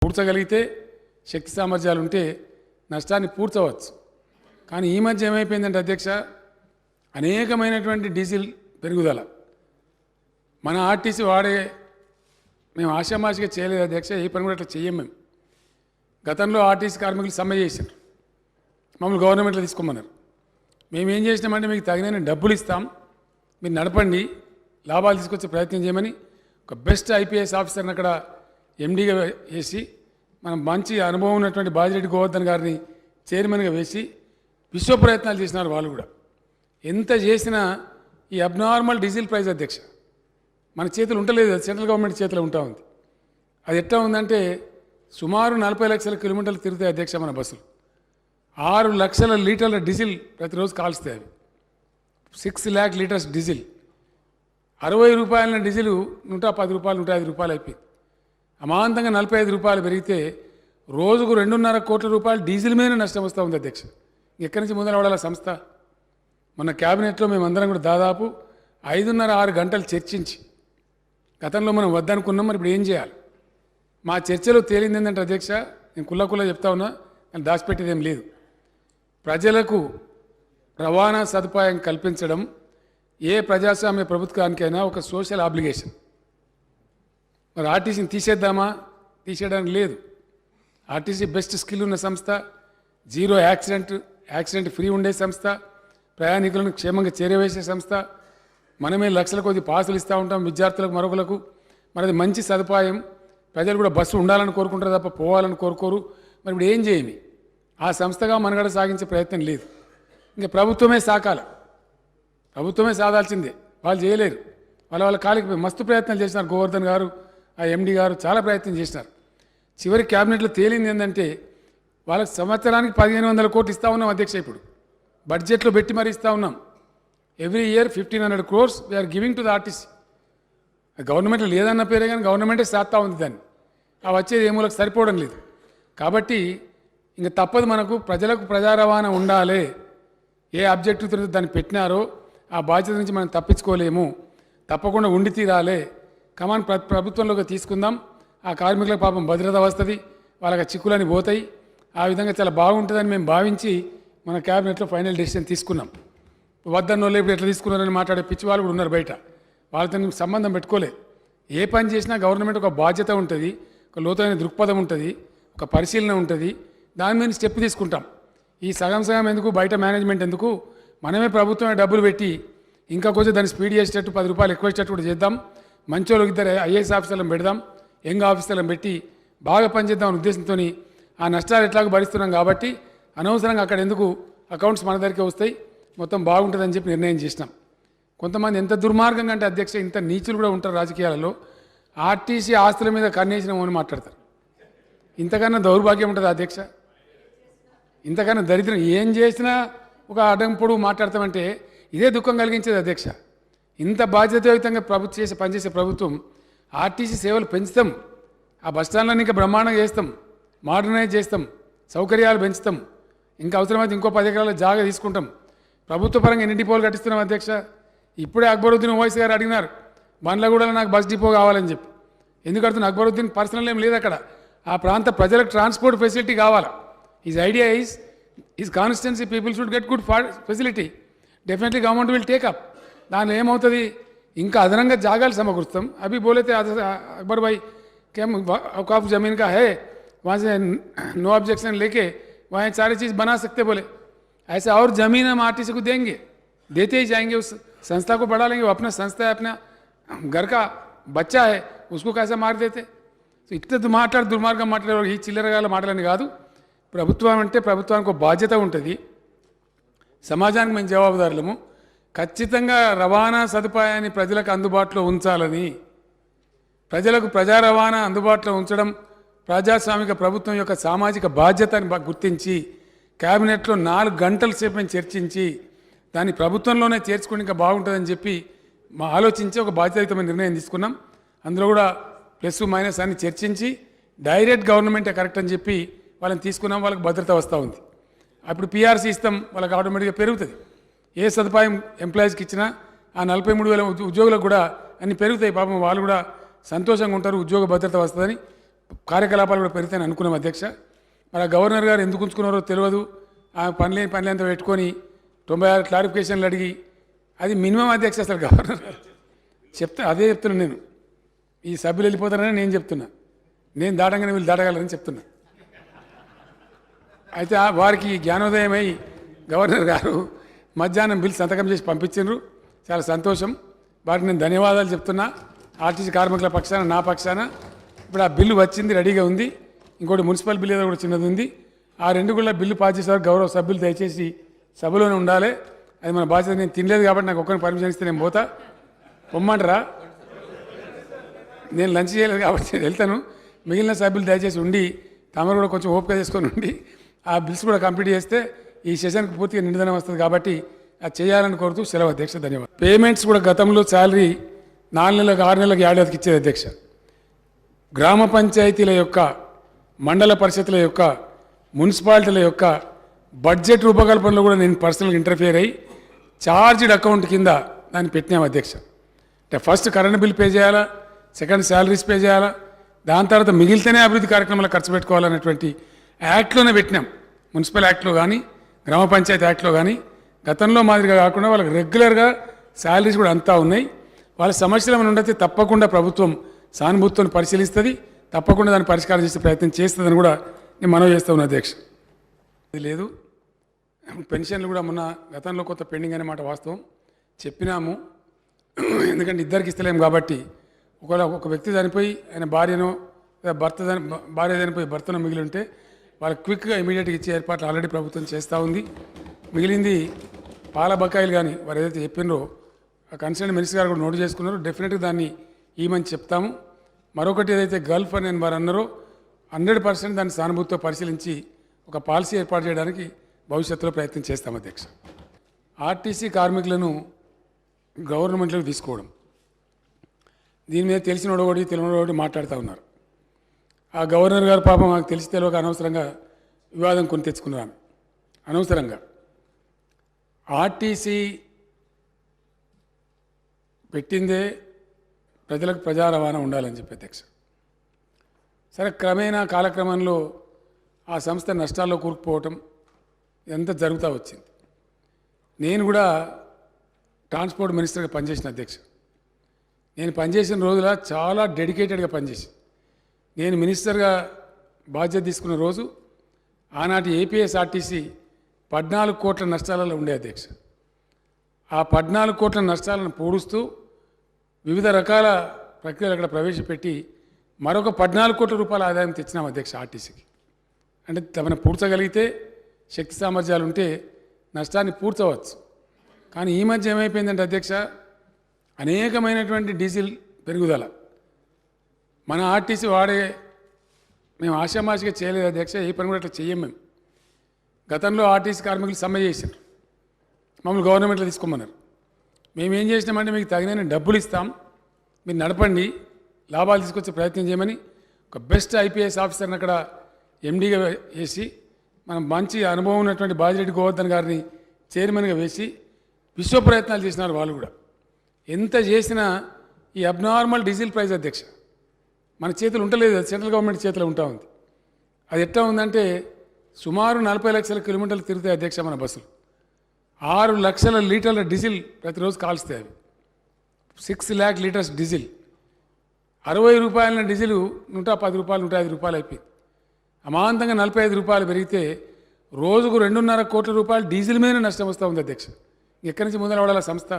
పూడ్చగలిగితే శక్తి సామర్థ్యాలు ఉంటే నష్టాన్ని పూడ్చవచ్చు. కానీ ఈ మధ్య ఏమైపోయిందంటే అధ్యక్ష, అనేకమైనటువంటి డీజిల్ పెరుగుదల మన ఆర్టీసీ వాడే మేము ఆషామాషిగా చేయలేదు అధ్యక్ష. ఏ పని కూడా అట్లా చెయ్యం మేము. గతంలో ఆర్టీసీ కార్మికులు సమ్మె చేశారు, మమ్మల్ని గవర్నమెంట్లో తీసుకోమన్నారు. మేము ఏం చేసినామంటే మీకు తగిన డబ్బులు ఇస్తాం, మీరు నడపండి, లాభాలు తీసుకొచ్చే ప్రయత్నం చేయమని ఒక బెస్ట్ ఐపీఎస్ ఆఫీసర్ని అక్కడ ఎండీగా వేసి, మనం మంచి అనుభవం ఉన్నటువంటి బాజిరెడ్డి గోవర్ధన్ గారిని చైర్మన్గా వేసి విశ్వ ప్రయత్నాలు చేసినారు. వాళ్ళు కూడా ఎంత చేసినా ఈ అబ్నార్మల్ డీజిల్ ప్రైస్ అధ్యక్ష మన చేతులు ఉండలేదు, సెంట్రల్ గవర్నమెంట్ చేతిలో ఉంటా ఉంది. అది ఎట్లా ఉందంటే సుమారు 40 లక్షల కిలోమీటర్లు తిరుగుతాయి అధ్యక్ష మన బస్సులు. 6 లక్షల లీటర్ల డీజిల్ ప్రతిరోజు కాల్స్తాయి. అవి 6 lakh లీటర్స్ డీజిల్. 60 రూపాయల డీజిల్ 110 రూపాయలు 105 రూపాయలు అయిపోయింది. అమాంతంగా 45 రూపాయలు పెరిగితే రోజుకు 2.5 కోట్ల రూపాయలు డీజిల్ మీద నష్టం వస్తూ ఉంది అధ్యక్ష. ఎక్కడి నుంచి ముందర పడాల సంస్థ? మొన్న క్యాబినెట్లో మేమందరం కూడా దాదాపు 5.5-6 గంటలు చర్చించి, గతంలో మనం వద్దనుకున్నాం, మరి ఇప్పుడు ఏం చేయాలి? మా చర్చలో తేలింది ఏంటంటే అధ్యక్ష, నేను కుల్ల చెప్తా ఉన్నా, కానీ దాచిపెట్టేది ఏం లేదు. ప్రజలకు రవాణా సదుపాయం కల్పించడం ఏ ప్రజాస్వామ్య ప్రభుత్వానికైనా ఒక సోషల్ ఆబ్లిగేషన్. మరి ఆర్టీసీని తీసేద్దామా? తీసేయడానికి లేదు. ఆర్టీసీ బెస్ట్ స్కిల్ ఉన్న సంస్థ, జీరో యాక్సిడెంట్ ఫ్రీ ఉండే సంస్థ, ప్రయాణికులను క్షేమంగా చేరవేసే సంస్థ. మనమే లక్షల కొద్ది పాసులు ఇస్తూ ఉంటాం విద్యార్థులకు, మరొకలకు. మరి అది మంచి సదుపాయం. ప్రజలు కూడా బస్సు ఉండాలని కోరుకుంటారు తప్ప పోవాలని కోరుకోరు. మరి ఇప్పుడు ఏం చేయమి? ఆ సంస్థగా మనగడ సాగించే ప్రయత్నం లేదు. ఇంకా ప్రభుత్వమే సాకాల, ప్రభుత్వమే సాధాల్సిందే. వాళ్ళు చేయలేరు. వాళ్ళ కాలికి మస్తు ప్రయత్నాలు చేసినారు. గోవర్ధన్ గారు, ఆ ఎండీ గారు చాలా ప్రయత్నం చేసినారు. చివరి క్యాబినెట్లో తేలింది ఏంటంటే వాళ్ళకి సంవత్సరానికి 1500 కోట్లు ఇస్తూ ఉన్నాం అధ్యక్ష. ఇప్పుడు బడ్జెట్లో పెట్టి మరీ ఇస్తూ ఉన్నాం. Every year 1500 crores we are giving to the RTC. గవర్నమెంట్లో లేదన్న పేరే కానీ గవర్నమెంటే చేస్తూ ఉంది దాన్ని. ఆ వచ్చేది ఏమూలకు సరిపోవడం లేదు. కాబట్టి ఇంకా తప్పదు మనకు. ప్రజలకు ప్రజా రవాణా ఉండాలి. ఏ ఆబ్జెక్టివ్తో దాన్ని పెట్టినారో ఆ బాధ్యత నుంచి మనం తప్పించుకోలేము. తప్పకుండా ఉండి తీరాలి. కమాన్ ప్రభుత్వంలోకి తీసుకుందాం. ఆ కార్మికులకు పాపం భద్రత వస్తుంది, వాళ్ళకి చిక్కులని పోతాయి. ఆ విధంగా చాలా బాగుంటుందని మేము భావించి మన క్యాబినెట్లో ఫైనల్ డెసిషన్ తీసుకున్నాం. వద్దన్నోళ్ళు ఇప్పుడు ఎట్లా తీసుకున్నారని మాట్లాడే పిచ్చి వాళ్ళు కూడా ఉన్నారు బయట. వాళ్ళతో సంబంధం పెట్టుకోలే. ఏ పని చేసినా గవర్నమెంట్ ఒక బాధ్యత ఉంటుంది, ఒక లోతైన దృక్పథం ఉంటుంది, ఒక పరిశీలన ఉంటుంది. దాని మీద స్టెప్ తీసుకుంటాం. ఈ సగం ఎందుకు, బయట మేనేజ్మెంట్ ఎందుకు? మనమే ప్రభుత్వమే డబ్బులు పెట్టి ఇంకా కొంచెం దాన్ని స్పీడ్ చేసేటట్టు 10 రూపాయలు ఎక్కువ ఇచ్చేటట్టు కూడా చేద్దాం. మంచోళ్ళకి 2 ఐఏఎస్ ఆఫీసర్లను పెడదాం, యంగ్ ఆఫీసర్లను పెట్టి బాగా పనిచేద్దామనే ఉద్దేశంతో ఆ నష్టాలు ఎట్లాగో భరిస్తున్నాం కాబట్టి అనవసరంగా అక్కడ ఎందుకు, అకౌంట్స్ మన దగ్గరికి వస్తాయి, మొత్తం బాగుంటుందని చెప్పి నిర్ణయం చేసినాం. కొంతమంది ఎంత దుర్మార్గంగా అంటే అధ్యక్ష, ఇంత నీచులు కూడా ఉంటారు రాజకీయాలలో. ఆర్టీసీ ఆస్తుల మీద కన్నేసినామని మాట్లాడతారు. ఇంతకన్నా దౌర్భాగ్యం ఉంటుంది అధ్యక్ష? ఇంతకన్నా దరిద్రం ఏం చేసినా ఒక అడ్డంపుడు మాట్లాడతామంటే ఇదే దుఃఖం కలిగించేది అధ్యక్ష. ఇంత బాధ్యతాయుతంగా పనిచేసే ప్రభుత్వం ఆర్టీసీ సేవలు పెంచుతాం, ఆ బస్టాండ్లను ఇంకా బ్రహ్మాండంగా చేస్తాం, మోడర్నైజ్ చేస్తాం, సౌకర్యాలు పెంచుతాం, ఇంకా అవసరమైతే ఇంకో 10 ఎకరాల జాగా తీసుకుంటాం. ప్రభుత్వ పరంగా ఎన్ని డిపోలు కట్టిస్తున్నాం అధ్యక్ష? ఇప్పుడే అక్బరుద్దీన్ ఓవైసీ గారు అడిగినారు, బండ్లగూడలో నాకు బస్ డిపో కావాలని చెప్పి. ఎందుకు అడుగుతున్నా? అక్బరుద్దీన్ పర్సనల్ ఏం లేదు అక్కడ. ఆ ప్రాంత ప్రజలకు ట్రాన్స్పోర్ట్ ఫెసిలిటీ కావాలి. His idea is his constituency people should get good facility. Definitely government will take up. దానిలో ఏమవుతుంది? ఇంకా అదనంగా జాగాలు సమకూరుస్తాం. అభి బోలేతే अकबर भाई क्या औकाफ ज़मीन का है, वहाँ से नो ऑब्जेक्शन लेके वहाँ सारी चीज़ बना सकते बोले. ऐसा और ज़मीन हम आरटीसी को देते ही जाएंगे. उस संस्था को बढ़ा लेंगे. वो अपना संस्था है, अपना घर का बच्चा है, उसको कैसे मार देते? సో ఇట్లా దుర్మార్గం మాట్లాడే ఈ చిల్లరగాల మాటలని కాదు. ప్రభుత్వం అంటే ప్రభుత్వానికి ఒక బాధ్యత ఉంటుంది. సమాజానికి మేము జవాబుదారులము. ఖచ్చితంగా రవాణా సదుపాయాన్ని ప్రజలకు అందుబాటులో ఉంచాలని, ప్రజలకు ప్రజా రవాణా అందుబాటులో ఉంచడం ప్రజాస్వామిక ప్రభుత్వం యొక్క సామాజిక బాధ్యతని గుర్తించి క్యాబినెట్లో 4 గంటల సేపు మేము చర్చించి దాన్ని ప్రభుత్వంలోనే చేర్చుకుని ఇంకా బాగుంటుందని చెప్పి ఆలోచించి ఒక బాధ్యతాయుతమైన నిర్ణయం తీసుకున్నాం. అందులో కూడా ప్లస్ మైనస్ అని చర్చించి డైరెక్ట్ గవర్నమెంటే కరెక్ట్ అని చెప్పి వాళ్ళని తీసుకున్నాం. వాళ్ళకి భద్రత వస్తూ ఉంది. అప్పుడు పీఆర్సీ ఇస్తాం, వాళ్ళకి ఆటోమేటిక్గా పెరుగుతుంది. ఏ సదుపాయం ఎంప్లాయీస్కి ఇచ్చినా ఆ 43,000 ఉద్యోగులకు కూడా అన్ని పెరుగుతాయి. పాపం వాళ్ళు కూడా సంతోషంగా ఉంటారు, ఉద్యోగ భద్రత వస్తుందని కార్యకలాపాలు కూడా పెరుగుతాయని అనుకున్నాం అధ్యక్ష. మరి ఆ గవర్నర్ గారు ఎందుకు ఉంచుకున్నారో తెలియదు. ఆ పనులంతా పెట్టుకొని 96 క్లారిఫికేషన్లు అడిగి అది మినిమం అధ్యక్ష. అసలు గవర్నర్ గారు అదే చెప్తున్నాను నేను. ఈ సభ్యులు వెళ్ళిపోతారని నేను చెప్తున్నా. నేను దాటంగానే వీళ్ళు దాటగలరని చెప్తున్నా. అయితే వారికి జ్ఞానోదయమై గవర్నర్ గారు మధ్యాహ్నం బిల్ సంతకం చేసి పంపించారు. చాలా సంతోషం. వారికి నేను ధన్యవాదాలు చెప్తున్నా. ఆర్టీసీ కార్మికుల పక్షాన, నా పక్షాన. ఇప్పుడు ఆ బిల్లు వచ్చింది, రెడీగా ఉంది. ఇంకోటి మున్సిపల్ బిల్లు ఏదో కూడా చిన్నది ఉంది. ఆ రెండు కూడా బిల్లు పాస్ చేసేవారు గౌరవ సభ్యులు దయచేసి సభలోనే ఉండాలి. అది మన బాధ్యత. నేను తినలేదు కాబట్టి నాకు ఒక్కరిని పర్మిషన్ ఇస్తే నేను పోతా. పొమ్మంటారా? నేను లంచ్ చేయలేదు కాబట్టి నేను వెళ్తాను. మిగిలిన సభ్యులు దయచేసి ఉండి తమరు కూడా కొంచెం ఓపిక చేసుకొని ఉండి ఆ బిల్స్ కూడా కంప్లీట్ చేస్తే ఈ సెషన్కి పూర్తిగా నిండుదనం వస్తుంది. కాబట్టి అది చేయాలని కోరుతూ సెలవు అధ్యక్ష. ధన్యవాదాలు. పేమెంట్స్ కూడా గతంలో శాలరీ 4 నెలలకు 6 నెలలకు ఏడాదికి ఇచ్చేది అధ్యక్ష. గ్రామ పంచాయతీల యొక్క, మండల పరిషత్ల యొక్క, మున్సిపాలిటీల యొక్క బడ్జెట్ రూపకల్పనలో కూడా నేను పర్సనల్గా ఇంటర్ఫియర్ అయ్యి చార్జ్డ్ అకౌంట్ కింద దాన్ని పెట్టినాం అధ్యక్ష. అంటే ఫస్ట్ కరెంట్ బిల్ పే చేయాలా, సెకండ్ శాలరీస్ పే చేయాలా, దాని తర్వాత మిగిలితేనే అభివృద్ధి కార్యక్రమాలు ఖర్చు పెట్టుకోవాలనేటువంటి యాక్ట్లోనే పెట్టినాం. మున్సిపల్ యాక్ట్లో కానీ, గ్రామ పంచాయతీ యాక్ట్లో కానీ. గతంలో మాదిరిగా కాకుండా వాళ్ళకి రెగ్యులర్గా శాలరీస్ కూడా అంతా ఉన్నాయి. వాళ్ళ సమస్యలు ఏమైనా ఉండతే తప్పకుండా ప్రభుత్వం సానుభూతితో పరిశీలిస్తుంది. తప్పకుండా దాన్ని పరిష్కారం చేసే ప్రయత్నం చేస్తుందని కూడా నేను మనవి చేస్తా ఉన్నా అధ్యక్ష. ఇది లేదు. పెన్షన్లు కూడా మొన్న గతంలో కొంత పెండింగ్ అనే మాట వాస్తవం. చెప్పినాము. ఎందుకంటే ఇద్దరికి ఇస్తలేము కాబట్టి. ఒకవేళ ఒక వ్యక్తి చనిపోయి ఆయన భార్యనో భార్య చనిపోయి భర్తనో మిగిలి ఉంటే వాళ్ళకి క్విక్గా ఇమీడియట్గా ఇచ్చే ఏర్పాట్లు ఆల్రెడీ ప్రభుత్వం చేస్తూ ఉంది. మిగిలింది పాల బకాయిలు కానీ వారు ఏదైతే చెప్పినరో ఆ కన్సర్న్ మినిస్టర్ గారు కూడా నోట్ చేసుకున్నారో డెఫినెట్గా దాన్ని ఈమని చెప్తాము. మరొకటి ఏదైతే గల్ఫ్ అని వారు అన్నారో 100% దాన్ని సానుభూతితో పరిశీలించి ఒక పాలసీ ఏర్పాటు చేయడానికి భవిష్యత్తులో ప్రయత్నం చేస్తాం అధ్యక్ష. ఆర్టీసీ కార్మికులను గవర్నమెంట్లోకి తీసుకోవడం, దీని మీద తెలిసినోడు ఒకటి తెలియనోడు ఒకటి మాట్లాడుతూ ఉన్నారు. ఆ గవర్నర్ గారు పాపం మాకు తెలిసి తెలియక అనవసరంగా వివాదం కొని తెచ్చుకున్నారు. అనవసరంగా ఆర్టీసీ పెట్టిందే ప్రజలకు ప్రజా రవాణా ఉండాలని చెప్పి అధ్యక్ష. సరే, క్రమేణా కాలక్రమంలో ఆ సంస్థ నష్టాల్లో కూరుకుపోవటం ఇదంతా జరుగుతూ వచ్చింది. నేను కూడా ట్రాన్స్పోర్ట్ మినిస్టర్గా పనిచేసిన అధ్యక్ష. నేను పనిచేసిన రోజుల చాలా డెడికేటెడ్గా పనిచేసి, నేను మినిస్టర్గా బాధ్యత తీసుకున్న రోజు ఆనాటి ఏపీఎస్ఆర్టీసీ 14 కోట్ల నష్టాలలో ఉండే అధ్యక్ష. ఆ 14 కోట్ల నష్టాలను పూడుస్తూ వివిధ రకాల ప్రక్రియలు అక్కడ ప్రవేశపెట్టి మరొక 14 కోట్ల రూపాయల ఆదాయం తెచ్చినాం అధ్యక్ష ఆర్టీసీకి. అంటే తమను పూడ్చగలిగితే, శక్తి సామర్థ్యాలు ఉంటే నష్టాన్ని పూడ్చవచ్చు. కానీ ఈ మధ్య ఏమైపోయిందంటే అధ్యక్ష, అనేకమైనటువంటి డీజిల్ పెరుగుదల మన ఆర్టీసీ మేము ఆశామాషిగా చేయలేదు అధ్యక్ష. ఏ పని కూడా అట్లా చెయ్యం మేము. గతంలో ఆర్టీసీ కార్మికులు సమ్మె చేశారు, మమ్మల్ని గవర్నమెంట్లో తీసుకోమన్నారు. మేమేం చేసినామంటే మీకు తగిన డబ్బులు ఇస్తాం, మీరు నడపండి, లాభాలు తీసుకొచ్చే ప్రయత్నం చేయమని ఒక బెస్ట్ ఐపీఎస్ ఆఫీసర్ని అక్కడ ఎండీగా వేసి, మనం మంచి అనుభవం ఉన్నటువంటి బాజిరెడ్డి గోవర్ధన్ గారిని చైర్మన్గా వేసి విశ్వ ప్రయత్నాలు చేసినారు వాళ్ళు కూడా. ఎంత చేసినా ఈ అబ్నార్మల్ డీజిల్ ప్రైస్ అధ్యక్ష మన చేతులు ఉండలేదు, సెంట్రల్ గవర్నమెంట్ చేతిలో ఉంటా ఉంది. అది ఎట్లా ఉందంటే సుమారు 40 లక్షల కిలోమీటర్లు తిరుగుతాయి అధ్యక్ష మన బస్సులు. 6 లక్షల లీటర్ల డీజిల్ ప్రతిరోజు కాల్స్తాయి. అవి 6 lakh లీటర్స్ డీజిల్. 60 రూపాయల డీజిల్ 110 రూపాయలు 105 రూపాయలు అయిపోయింది. అమాంతంగా 45 రూపాయలు పెరిగితే రోజుకు 2.5 కోట్ల రూపాయలు డీజిల్ మీద నష్టం వస్తూ ఉంది అధ్యక్ష. ఎక్కడి నుంచి ముందర పడాల సంస్థ?